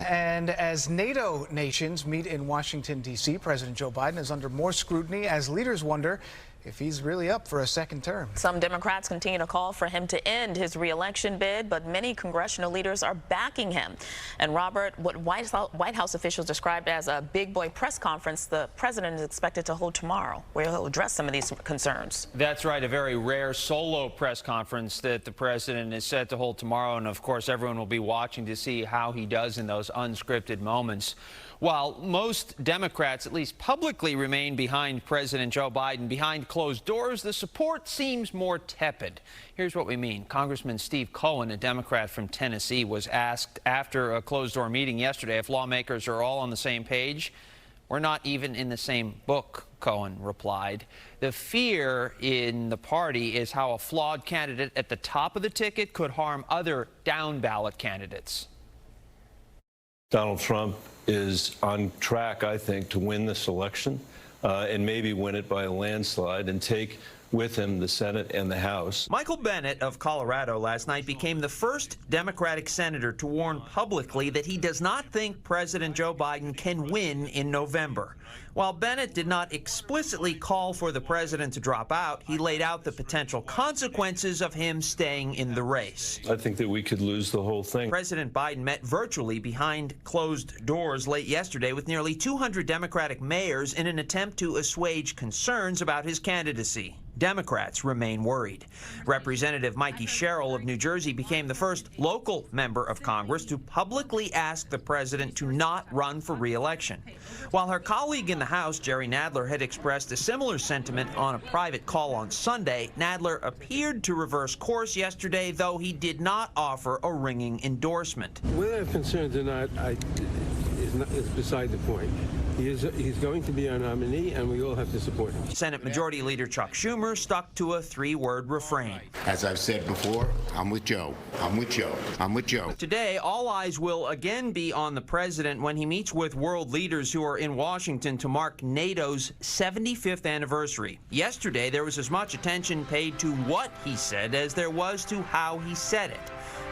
And as NATO nations meet in Washington, D.C., President Joe Biden is under more scrutiny as leaders wonder if he's really up for a second term. Some Democrats continue to call for him to end his re-election bid, but many congressional leaders are backing him. And Robert, what White House officials described as a big boy press conference, the president is expected to hold tomorrow, where he'll address some of these concerns. That's right, a very rare solo press conference that the president is set to hold tomorrow. And of course, everyone will be watching to see how he does in those unscripted moments. While most Democrats, at least publicly, remain behind President Joe Biden, behind closed doors, the support seems more tepid. Here's what we mean. Congressman Steve Cohen, a Democrat from Tennessee, was asked after a closed-door meeting yesterday if lawmakers are all on the same page. "We're not even in the same book," Cohen replied. The fear in the party is how a flawed candidate at the top of the ticket could harm other down-ballot candidates. Donald Trump is on track, I think, to win this election and maybe win it by a landslide and take with him the Senate and the House. Michael Bennet of Colorado last night became the first Democratic senator to warn publicly that he does not think President Joe Biden can win in November. While Bennet did not explicitly call for the president to drop out, he laid out the potential consequences of him staying in the race. I think that we could lose the whole thing. President Biden met virtually behind closed doors late yesterday with nearly 200 Democratic mayors in an attempt to assuage concerns about his candidacy. Democrats remain worried. Representative Mikey Sherrill of New Jersey became the first local member of Congress to publicly ask the president to not run for re-election. While her colleague in the House, Jerry Nadler, had expressed a similar sentiment on a private call on Sunday, Nadler appeared to reverse course yesterday, though he did not offer a ringing endorsement. Whether I have concerns or not, is beside the point. He's going to be our nominee, and we all have to support him. Senate Majority Leader Chuck Schumer stuck to a three-word refrain. As I've said before, I'm with Joe. I'm with Joe. I'm with Joe. Today, all eyes will again be on the president when he meets with world leaders who are in Washington to mark NATO's 75th anniversary. Yesterday, there was as much attention paid to what he said as there was to how he said it.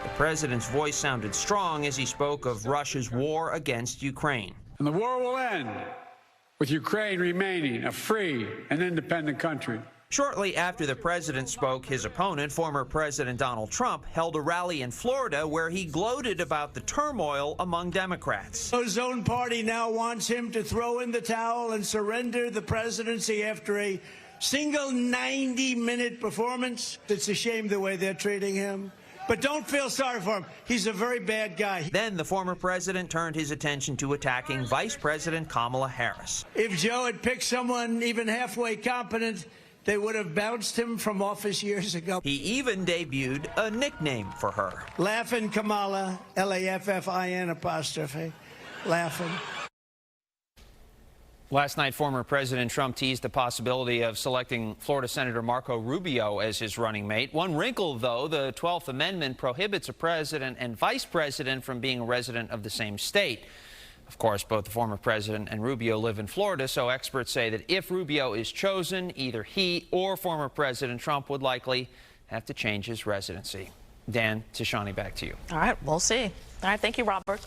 The president's voice sounded strong as he spoke of Russia's war against Ukraine. And the war will end with Ukraine remaining a free and independent country. Shortly after the president spoke, his opponent, former President Donald Trump, held a rally in Florida where he gloated about the turmoil among Democrats. His own party now wants him to throw in the towel and surrender the presidency after a single 90-minute performance. It's a shame the way they're treating him. But don't feel sorry for him. He's a very bad guy. Then the former president turned his attention to attacking Vice President Kamala Harris. If Joe had picked someone even halfway competent, they would have bounced him from office years ago. He even debuted a nickname for her. Laughin' Kamala, Laffin apostrophe, laughing. Last night, former President Trump teased the possibility of selecting Florida Senator Marco Rubio as his running mate. One wrinkle, though, the 12th Amendment prohibits a president and vice president from being a resident of the same state. Of course, both the former president and Rubio live in Florida, so experts say that if Rubio is chosen, either he or former President Trump would likely have to change his residency. Dan, Tishani, back to you. All right, we'll see. All right, thank you, Robert.